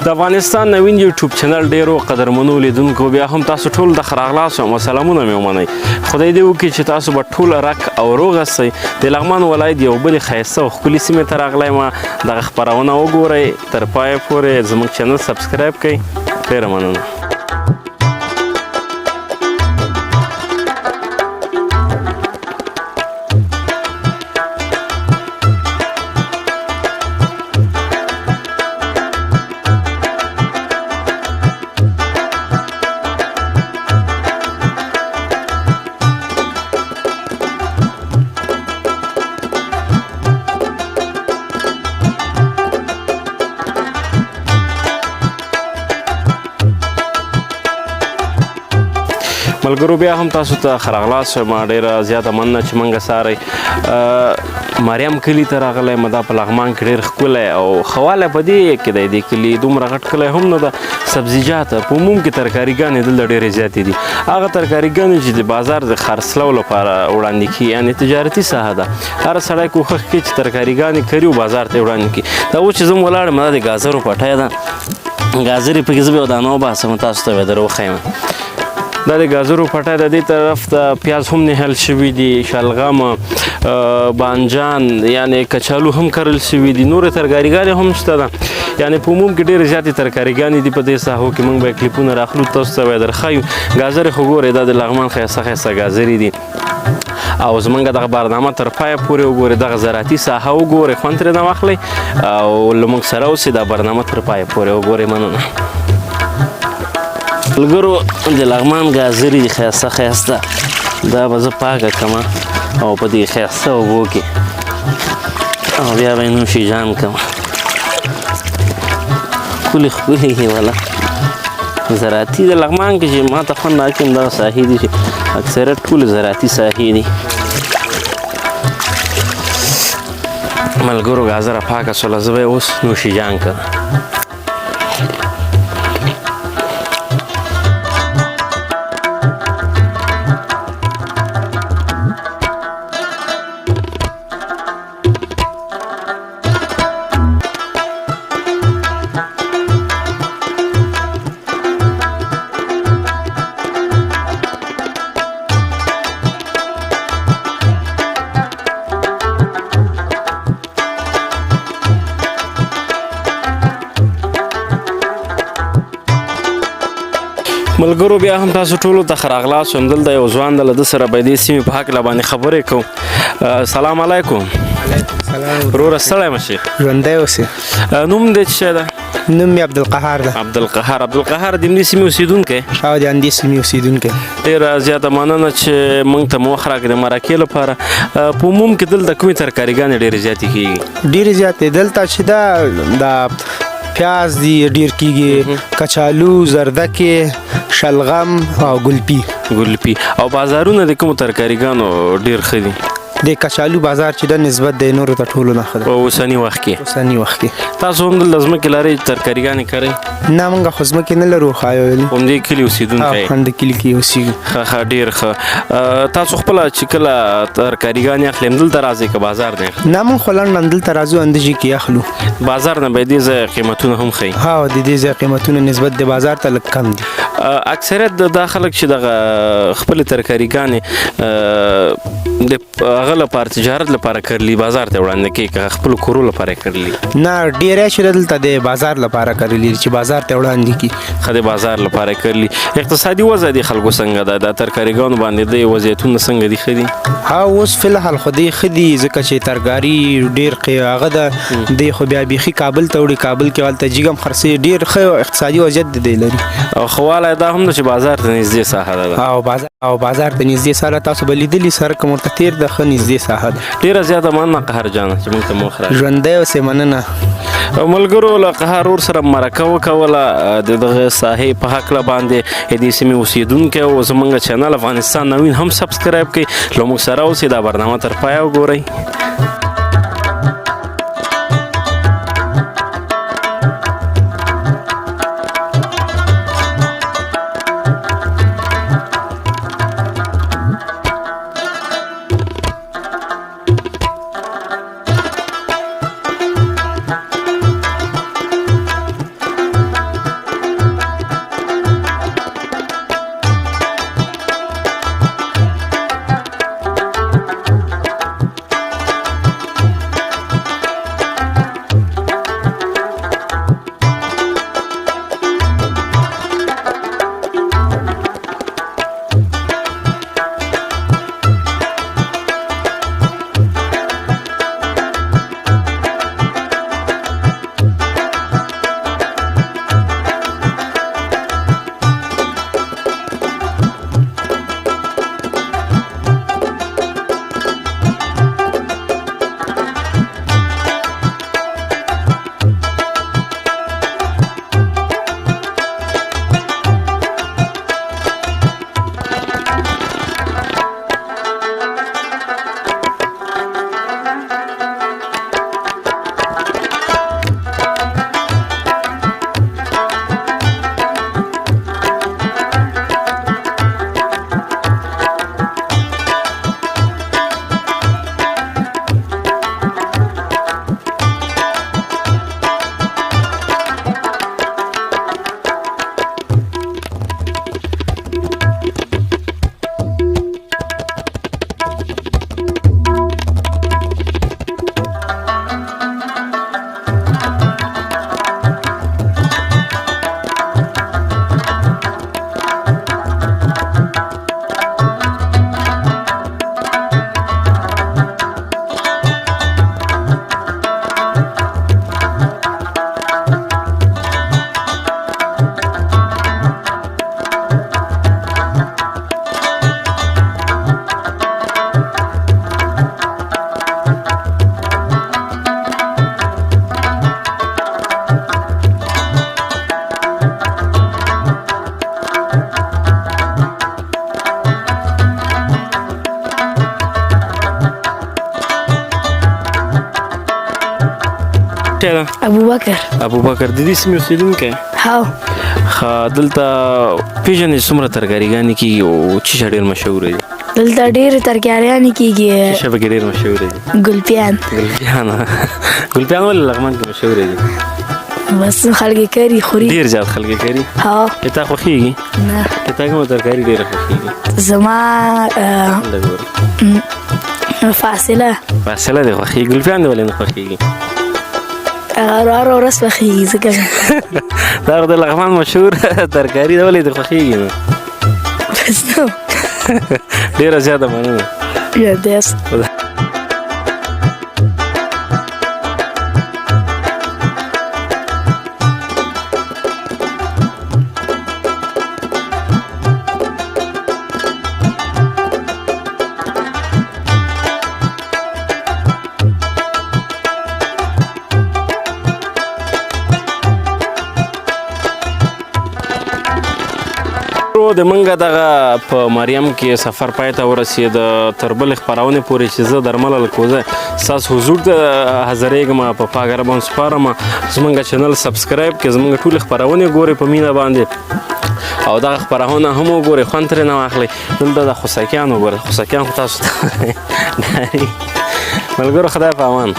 د افغانستان نوین یوټیوب چینل ډیرو قدرمنو لیدونکو بیا هم تاسو ټول د خراغلاس او سلامونه مې ومنئ. خدای دې وکړي چې تاسو به ټول رک او روغ اوسئ. د لغمان ولایت یو بلې ښایسته او ښکلې سیمې ته راغلی یم. دغه خپرونه وګورئ، تر پایه پورې زموږ چینل سبسکرایب کړئ. ډیره مننه. ملګرو بیا هم تاسو ته خراغلاس ما ډیره زیاته مننه چې موږ سارئ مریم کلي ته راغلی یم. دا په لغمان کې ډېر ښکلی او ښه والی په دې کې دی. دې کلي دومره غټ کلی هم نه ده. سبزیجات په عموم کې ترکاریګانې دلته ډېرې زیاتې دي. هغه ترکاریګانې چې د بازار د خرڅلاو لپاره وړاندې کړي، یعنې تجارتي ساحه ده. هر سړی کوښښ کوي چې ترکاریګانې کري او بازار ته یې وړاندې کړي. دا اوس چې زه م ولاړ یم دا د ګازرو پټی ده. ګازرې پکې زه به یو دانه وباسم تاسو ته به در وښیم. دا د ګازرو پټی د دې طرف ته پیاز هم نهل شوي دي، شلغم، بانجان یعنې کچالو هم کرل شوي دي. نورې ترکاریګانې هم شته ده. یعنې په عموم کې ډېرې زیاتې ترکاریګانې دي په دې ساحو کې. موږ به کلیپونه راخلو تاسو ته به یې درښیو. ګازرې خو ګورئ دا د لغمان ښایسته ښایسته ګازرې دي. او زمونږ دغه برنامه تر پایه پورې وګورئ، دغه زراعتي ساحه وګورئ، خوند ترېنه واخلئ او له موږ سره اوسئ. دا برنامه تر پایه پورې وګورئ. مننه. ملګرو د لغمان ګازرې دي ښایسته ښایسته. دا به زه پاکه کړم او په دې ښایسته اوبو کې او بیا به یې نوشي جان کړم. ښکلې ښکلې یې والا زراعتي د لغمان کې چې ما ته خوند راکړي دغه ساحې دي چې اکثریت ټولې زراعتي ساحې دي. ملګرو ګازره پاکه شوله، زه به یې اوس نوشي جان کړم. ملګرو بیا هم تاسو ټولو ته ښه راغلاست. همدلته یو ځوان دی، له ده سره به د دې سیمې په هکله باندې خبرې کوو. سلام علیکم. وروره ستړی مه شې. ژوندی اوسې. نوم دې څه شی ده؟ نوم مې عبدالقهار ده. عبدالقهار د همدې سیمې اوسېدونکی؟ او د همدې سیمې اوسېدونکی. ډېره زیاته مننه چې موږ ته مو وخت راکړې د مرکې لپاره. په عموم کې دلته کومې ترکاریګانې ډېرې زیاتې کېږي؟ ډېرې زیاتې دلته چې دا پیاز دي ډېر کېږي، کچالو، زردکې، شلغم او ګلپي. او بازارونه د کومو ترکاریګانو ډېر ښه دي؟ د کچالو بازار چې د نسبت د نورو ته ټولو نه ښه ده. په اوسني وخت کې تاسو هم دلته ځمکې لرئ ترکاریګانې کرئ؟ نه موږ خو ځمکې نه لرو. همدې کلي اوسېدونکی؟ همدې کلي کې اوسېږو. ښه ډېر ښه. تاسو خپله چې کله ترکاریګانې اخلئ همدلته راځئ که بازار نه اخلئ؟ نه موږ خو لنډ همدلته راځو، اندجې کې اخلو. بازار نه به دې ځای قیمتونه هم ښیي؟ ها د دې ځای قیمتونه نسبت د بازار ته لږ کم دي. اکثریت دا خلک چې دغه خپلې ترکاریګانې د هغه لپاره تجارت لپاره کرلي بازار ته وړاندې کوي که خپلو کورو لپاره یې کرلي؟ نه ډېری چې دلته د بازار لپاره کرلي چې بازار ته وړاندې کړي. ښه د بازار لپاره یې کرلي. اقتصادي وضع د خلکو څنګه ده؟ د ترکاریګانو باندې د وضعیتونه څنګه دي؟ ښه دي؟ ها اوس فلحال خو دی ښه دي ځکه چې ترکاري ډېر هغه ده. دی خو بیا بیخي کابل ته وړي. کابل کې هلته جګ هم خرڅوي. ډېر ښه اقتصادي وضعیت د دی لري. او ښه والی دا هم ده چې بازار ته نږدې ساحه ده. او بازار ته نږدې ساحه تاسو به لیدلي سړک ورته تېر ده، ښه نږدې ساحه ده. ډېره زیاته مننه قهر جانه چې موږ ته مو وخت راکړ. ژوندی اوسې. مننه. ملګرو له قهر ور سره مرکه وکوله د دغه ساحې په هکله باندې دې سیمې اوسېدونکی او زموږ چینل افغانستان نوین هم سبسکرایب کړئ. له موږ سره اوسئ. دا برنامه تر پایه وګورئ. نوم ته ده ابوبکر ابوبکر د دې سیمې اوسېدونکی هاو ښه دلته پیژنې څومره ترکاریګانې کېږي او څه شی ډېر مشهوره دي دلته ډېرې ترکاریانې کېږي څه شی پکې ډېر مشهوره دي ګلپیان ګلپیان ولې لغمان کې مشهوره دي بس خلک یې کري خوري ډېر زیات خلک یې کري هاو تا خوښېږي نه تا کومه ترکاري ډېره خوښېږي زما لږ ګوره فاصله دې خوښېږي ګلپیان دې ولې نه خوښېږي هره ورځ پخېږي ځکه دا خو د لغمان مشهور ترکاري ده ولې دې خوښېږي نو بس نو ډېره زیاته مننه یاداست د منګه دغه په مریم کې سفر پای ته ورسېد تر بلې خپرونې پورې چې زه درمل الکوزه ستاسو حضور ته حاضرېږم په پاک رب سپارم زموږ چینل سبسکرایب کړئ زموږ ټولې خپرونې ګورئ په مینه باندې او دغه خپرونه هم وګورئ خوند ترېنه واخلئ دلته د خوسکیان وګورئ خوسکیان خو تاسو ته ملګرو خدای په امان